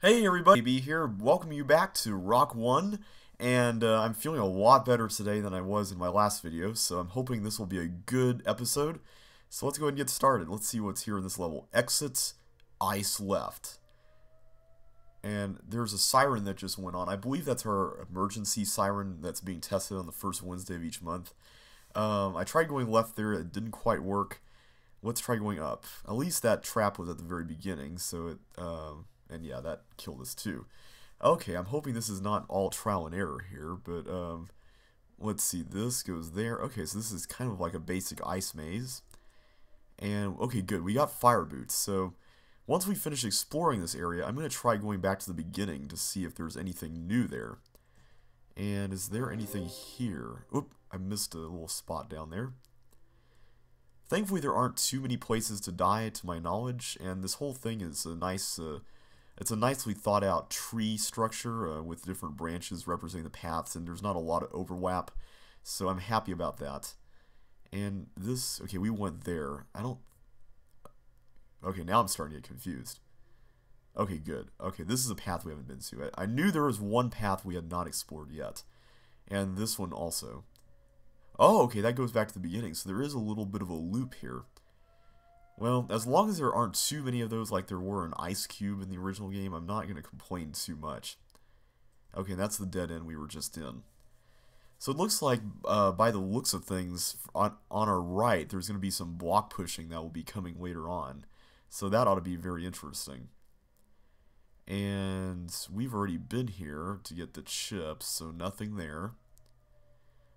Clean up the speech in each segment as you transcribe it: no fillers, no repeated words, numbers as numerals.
Hey everybody, B here. Welcome you back to Rock1, and I'm feeling a lot better today than I was in my last video, so I'm hoping this will be a good episode. So let's go ahead and get started. Let's see what's here in this level. Exits, ice left. And there's a siren that just went on. I believe that's our emergency siren that's being tested on the first Wednesday of each month. I tried going left there, it didn't quite work. Let's try going up. At least that trap was at the very beginning, so it, and yeah, that killed us too. Okay, I'm hoping this is not all trial and error here, but, let's see, this goes there. Okay, so this is kind of like a basic ice maze. And, okay, good, we got fire boots, so once we finish exploring this area, I'm going to try going back to the beginning to see if there's anything new there. And is there anything here? Oop, I missed a little spot down there. Thankfully, there aren't too many places to die, to my knowledge, and this whole thing is a nice, it's a nicely thought out tree structure with different branches representing the paths, and there's not a lot of overlap, so I'm happy about that. And this, okay, we went there. Okay, now I'm starting to get confused. Okay, good. Okay, this is a path we haven't been to. I knew there was one path we had not explored yet, and this one also. Oh, okay, that goes back to the beginning, so there is a little bit of a loop here. Well, as long as there aren't too many of those like there were in Ice Cube in the original game, I'm not going to complain too much. Okay, that's the dead end we were just in. So it looks like, by the looks of things, on our right, there's going to be some block pushing that will be coming later on. So that ought to be very interesting. And we've already been here to get the chips, so nothing there.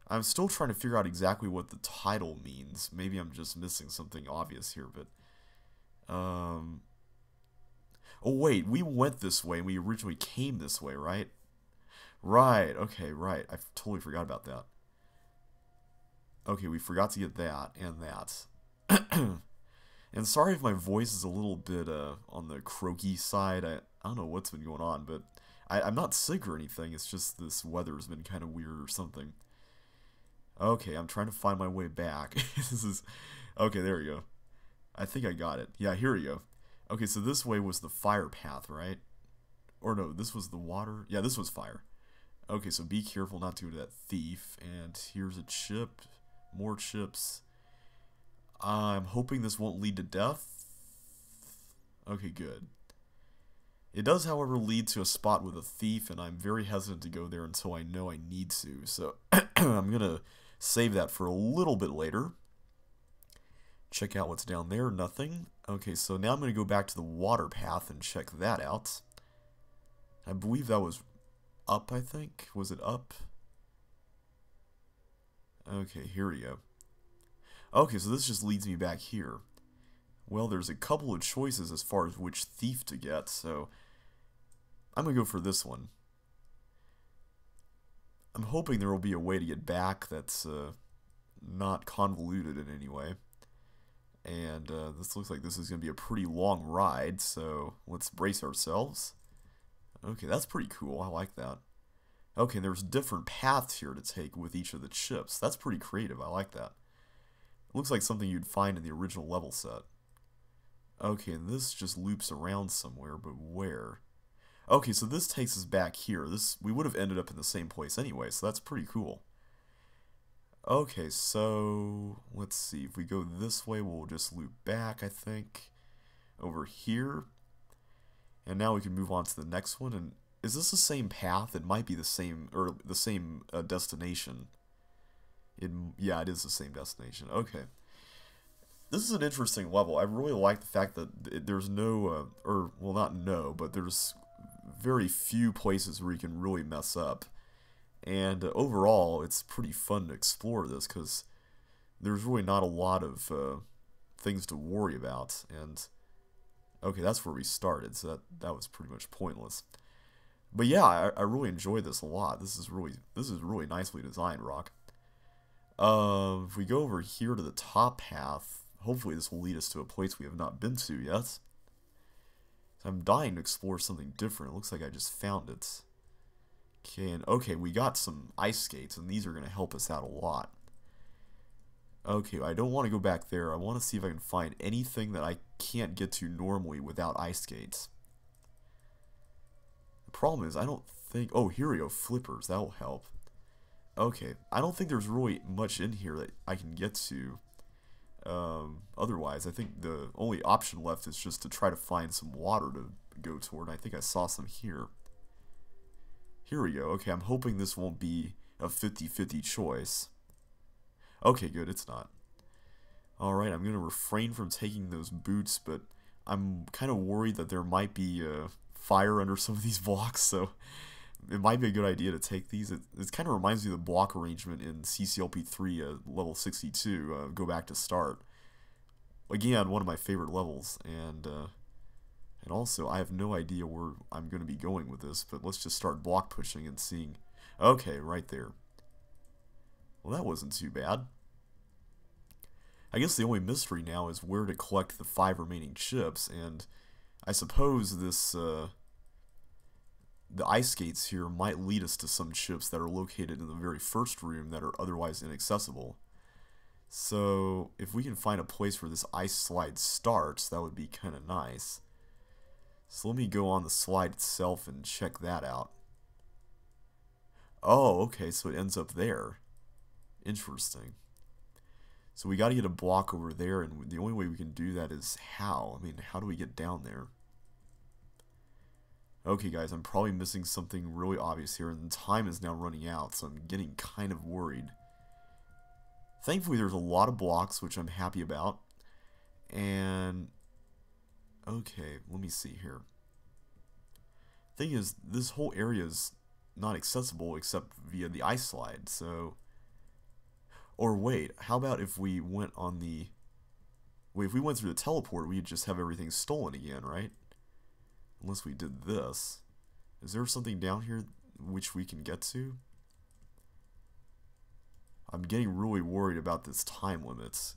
I'm still trying to figure out exactly what the title means. Maybe I'm just missing something obvious here, but... Oh wait, we went this way, and we originally came this way, right? Right, okay, right. I totally forgot about that. Okay, we forgot to get that, and that. And sorry if my voice is a little bit on the croaky side. I don't know what's been going on, but I'm not sick or anything. It's just this weather's been kind of weird or something. Okay, I'm trying to find my way back. This is... Okay, there we go. I think I got it. Yeah, here we go. Okay, so this way was the fire path, right? Or no, this was the water? Yeah, this was fire. Okay, so be careful not to go to that thief. And here's a chip. More chips. I'm hoping this won't lead to death. Okay, good. It does, however, lead to a spot with a thief, and I'm very hesitant to go there until I know I need to. So I'm going to save that for a little bit later. Check out what's down there. Nothing. Okay, so now I'm going to go back to the water path and check that out. I believe that was up, I think. Was it up? Okay, here we go. Okay, so this just leads me back here. Well, there's a couple of choices as far as which thief to get, so I'm going to go for this one. I'm hoping there will be a way to get back that's not convoluted in any way. And this looks like this is going to be a pretty long ride, so let's brace ourselves. Okay, that's pretty cool. I like that. Okay, there's different paths here to take with each of the chips. That's pretty creative. I like that. Looks like something you'd find in the original level set. Okay, and this just loops around somewhere, but where? Okay, so this takes us back here. We would have ended up in the same place anyway, so that's pretty cool. Okay, so let's see. If we go this way, we'll just loop back, I think, over here. And now we can move on to the next one. And is this the same path? It might be the same, or the same destination. Yeah, it is the same destination. Okay. This is an interesting level. I really like the fact that there's no, well, not no, but there's very few places where you can really mess up. And overall, it's pretty fun to explore this because there's really not a lot of things to worry about. And okay, that's where we started, so that was pretty much pointless. But yeah, I really enjoyed this a lot. This is really nicely designed, Rock. If we go over here to the top path, hopefully this will lead us to a place we have not been to yet. I'm dying to explore something different. It looks like I just found it. Okay, and okay, we got some ice skates, and these are going to help us out a lot. Okay, I don't want to go back there. I want to see if I can find anything that I can't get to normally without ice skates. Problem is, I don't think... Oh, here we go. Flippers. That'll help. Okay. I don't think there's really much in here that I can get to. Otherwise, I think the only option left is just to try to find some water to go toward. I think I saw some here. Here we go. Okay, I'm hoping this won't be a 50-50 choice. Okay, good. It's not. Alright, I'm going to refrain from taking those boots, but I'm kind of worried that there might be fire under some of these blocks, so it might be a good idea to take these. It kind of reminds me of the block arrangement in CCLP3 level 62, Go Back to Start. Again, one of my favorite levels, and also I have no idea where I'm going to be going with this, but let's just start block pushing and seeing. Okay, right there. Well, that wasn't too bad. I guess the only mystery now is where to collect the 5 remaining chips, and I suppose this, the ice skates here might lead us to some chips that are located in the very first room that are otherwise inaccessible. So, if we can find a place where this ice slide starts, that would be kind of nice. So let me go on the slide itself and check that out. Oh, okay, so it ends up there. Interesting. So we got to get a block over there, and the only way we can do that is how? I mean, how do we get down there? Okay, guys, I'm probably missing something really obvious here, and time is now running out, so I'm getting kind of worried. Thankfully, there's a lot of blocks, which I'm happy about. And okay, let me see here. Thing is, this whole area is not accessible except via the ice slide, so... Or wait, how about if we went on the... Wait, if we went through the teleport, we'd just have everything stolen again, right? Unless we did this. Is there something down here which we can get to? I'm getting really worried about this time limits.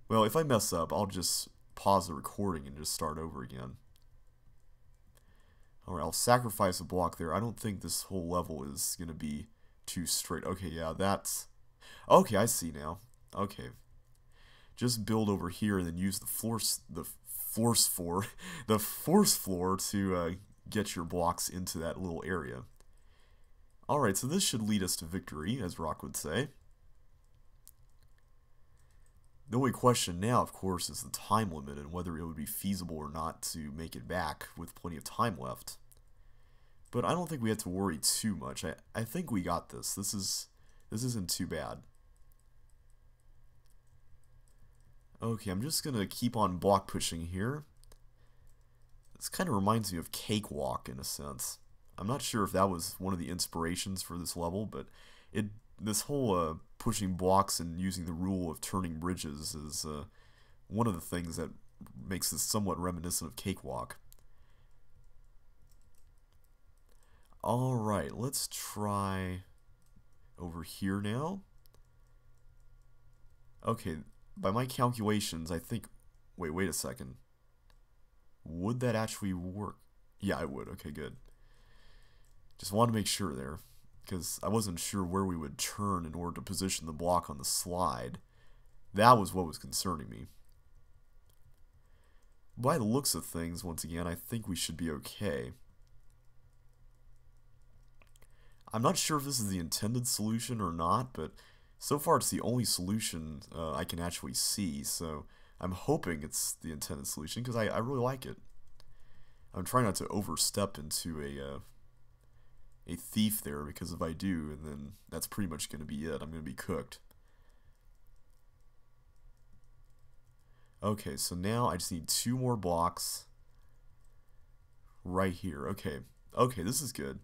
Well, if I mess up, I'll just pause the recording and just start over again. Alright, I'll sacrifice a block there. I don't think this whole level is going to be too straight. Okay, yeah, that's... Okay, I see now. Okay. Just build over here and then use the force floor to get your blocks into that little area. Alright, so this should lead us to victory, as Rock would say. The only question now, of course, is the time limit and whether it would be feasible or not to make it back with plenty of time left. But I don't think we have to worry too much. I think we got this. This isn't too bad. Okay, I'm just gonna keep on block pushing here. This kind of reminds me of Cakewalk in a sense. I'm not sure if that was one of the inspirations for this level, but this whole pushing blocks and using the rule of turning bridges is one of the things that makes this somewhat reminiscent of Cakewalk. Alright, let's try over here now. Okay, by my calculations, I think... Wait a second. Would that actually work? Yeah, it would. Okay, good. Just want to make sure there, because I wasn't sure where we would turn in order to position the block on the slide. That was what was concerning me. By the looks of things, once again, I think we should be okay. I'm not sure if this is the intended solution or not, but so far it's the only solution I can actually see, so I'm hoping it's the intended solution, because I really like it. I'm trying not to overstep into a thief there, because if I do, and then that's pretty much going to be it. I'm going to be cooked. Okay, so now I just need 2 more blocks right here. Okay, this is good.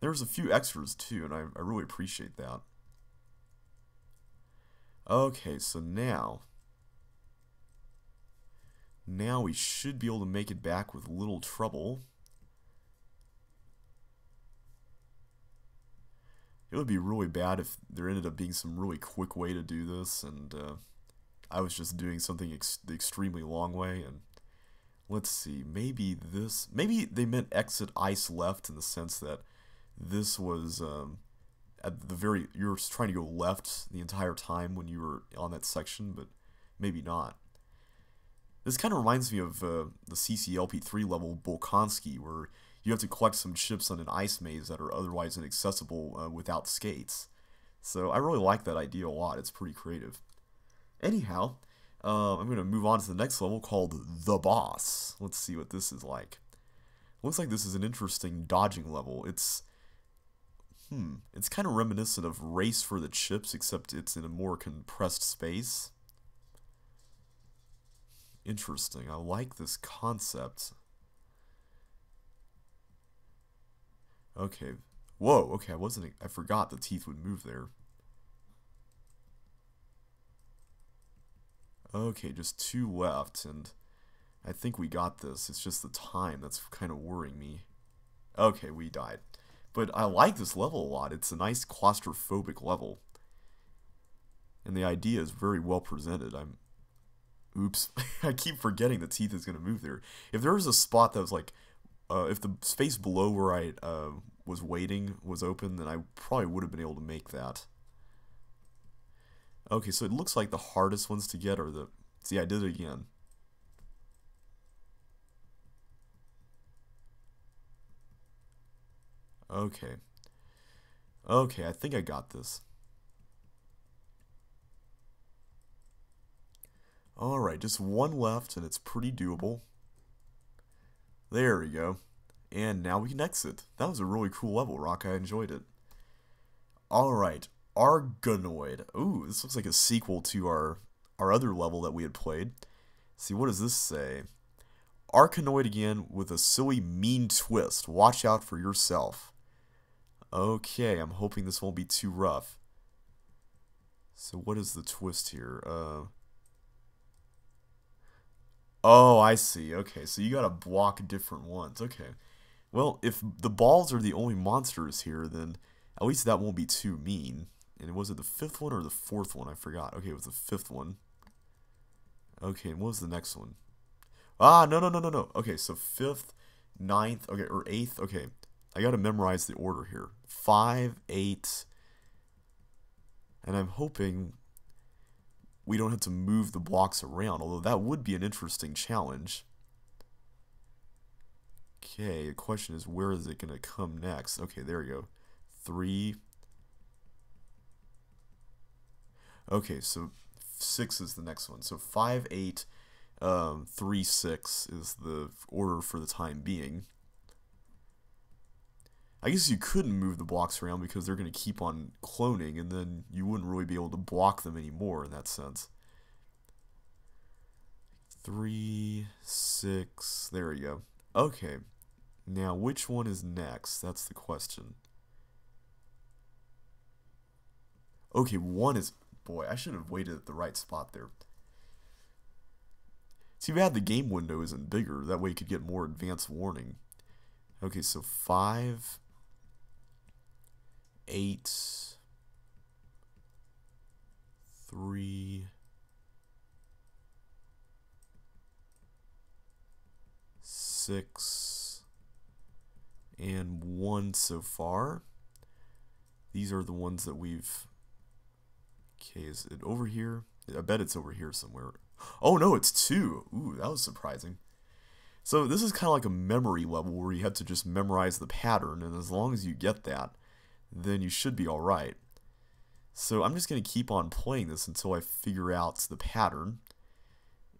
There's a few extras too, and I really appreciate that. Okay, so now we should be able to make it back with little trouble. It would be really bad if there ended up being some really quick way to do this, and I was just doing something the extremely long way. And let's see, maybe they meant exit ice left in the sense that this was at the very, you're trying to go left the entire time when you were on that section, but maybe not. This kind of reminds me of the CCLP3 level Bolkonski, where you have to collect some chips on an ice maze that are otherwise inaccessible without skates. So I really like that idea a lot. It's pretty creative. Anyhow, I'm going to move on to the next level called The Boss. Let's see what this is like. Looks like this is an interesting dodging level. It's kind of reminiscent of Race for the Chips, except it's in a more compressed space. Interesting. I like this concept. Okay. Whoa, okay, I forgot the teeth would move there. Okay, just 2 left, and I think we got this. It's just the time that's kind of worrying me. Okay, we died. But I like this level a lot. It's a nice claustrophobic level. And the idea is very well presented. Oops. I keep forgetting the teeth is going to move there. If there was a spot that was like, if the space below where I was waiting was open, then I probably would have been able to make that. Okay, so it looks like the hardest ones to get are the... See, I did it again. Okay. Okay, I think I got this. Alright, just 1 left, and it's pretty doable. There we go. And now we can exit. That was a really cool level, Rock. I enjoyed it. Alright, Arghanoid. Ooh, this looks like a sequel to our other level that we had played. Let's see, what does this say? Arghanoid again with a silly, mean twist. Watch out for yourself. Okay, I'm hoping this won't be too rough. So what is the twist here? Oh, I see. Okay, so you gotta block different ones. Okay. Well, if the balls are the only monsters here, then at least that won't be too mean. And was it the 5th one or the 4th one? I forgot. Okay, it was the 5th one. Okay, and what was the next one? Ah, no. Okay, so 5th, 9th, okay, or 8th. Okay, I gotta memorize the order here. 5, 8, and I'm hoping we don't have to move the blocks around, although that would be an interesting challenge. Okay, the question is, where is it going to come next? Okay, there we go. 3. Okay, so 6 is the next one. So 5, 8, 3, 6 is the order for the time being. I guess you couldn't move the blocks around because they're going to keep on cloning, and then you wouldn't really be able to block them anymore in that sense. 3, 6, there we go. Okay, now which one is next? That's the question. Okay, 1 is... Boy, I should have waited at the right spot there. Too bad the game window isn't bigger. That way you could get more advanced warning. Okay, so 5... 8, 3, 6, and 1 so far. These are the ones that we've... Okay, is it over here? I bet it's over here somewhere. Oh no, it's 2. Ooh, that was surprising. So this is kind of like a memory level where you have to just memorize the pattern, and as long as you get that, then you should be alright. So I'm just going to keep on playing this until I figure out the pattern,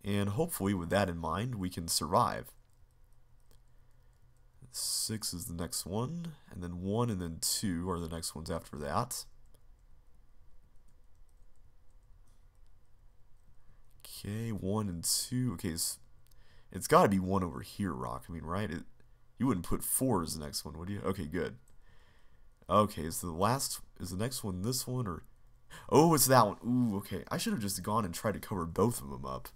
and hopefully with that in mind we can survive. 6 is the next one, and then 1 and then 2 are the next ones after that. Okay, 1 and 2. Okay, it's got to be 1 over here, Rock. I mean, right? You wouldn't put 4 as the next one, would you? Okay, good. Okay, is the next one this one, or... Oh, it's that one. Ooh, okay. I should have just gone and tried to cover both of them up.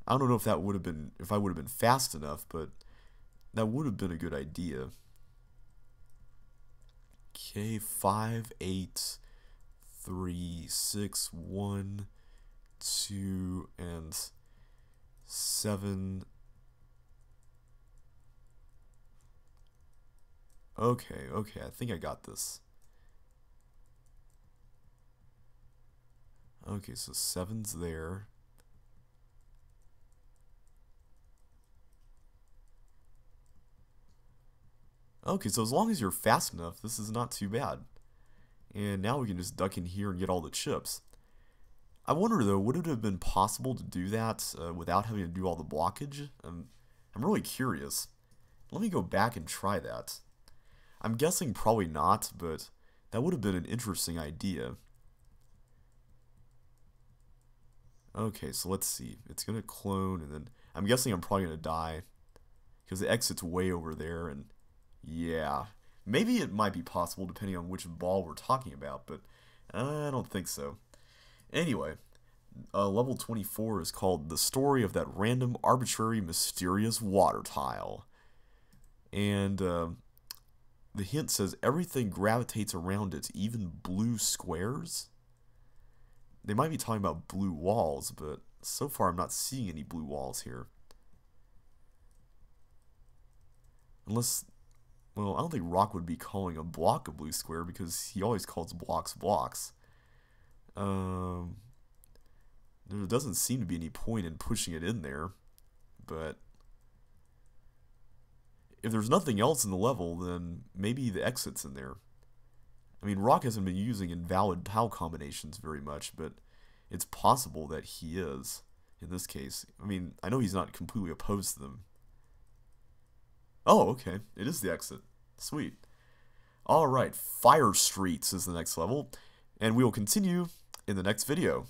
I don't know if that would have been, if I would have been fast enough, but that would have been a good idea. Okay, 5, 8, 3, 6, 1, 2, and 7. Okay, I think I got this. Okay, so 7's there. Okay, so as long as you're fast enough, this is not too bad. And now we can just duck in here and get all the chips. I wonder though, would it have been possible to do that without having to do all the blockage? I'm really curious. Let me go back and try that. I'm guessing probably not, but that would have been an interesting idea. Okay, so let's see. It's going to clone, and then I'm guessing I'm probably going to die because the exit's way over there, and yeah. Maybe it might be possible depending on which ball we're talking about, but I don't think so. Anyway, level 24 is called The Story of That Random, Arbitrary, Mysterious Water Tile. And the hint says everything gravitates around its even blue squares. They might be talking about blue walls, but so far I'm not seeing any blue walls here. Unless, well, I don't think Rock would be calling a block a blue square because he always calls blocks blocks. There doesn't seem to be any point in pushing it in there, but if there's nothing else in the level, then maybe the exit's in there. I mean, Rock hasn't been using invalid tile combinations very much, but it's possible that he is in this case. I mean, I know he's not completely opposed to them. Oh, okay. It is the exit. Sweet. Alright, Fire Streets is the next level, and we will continue in the next video.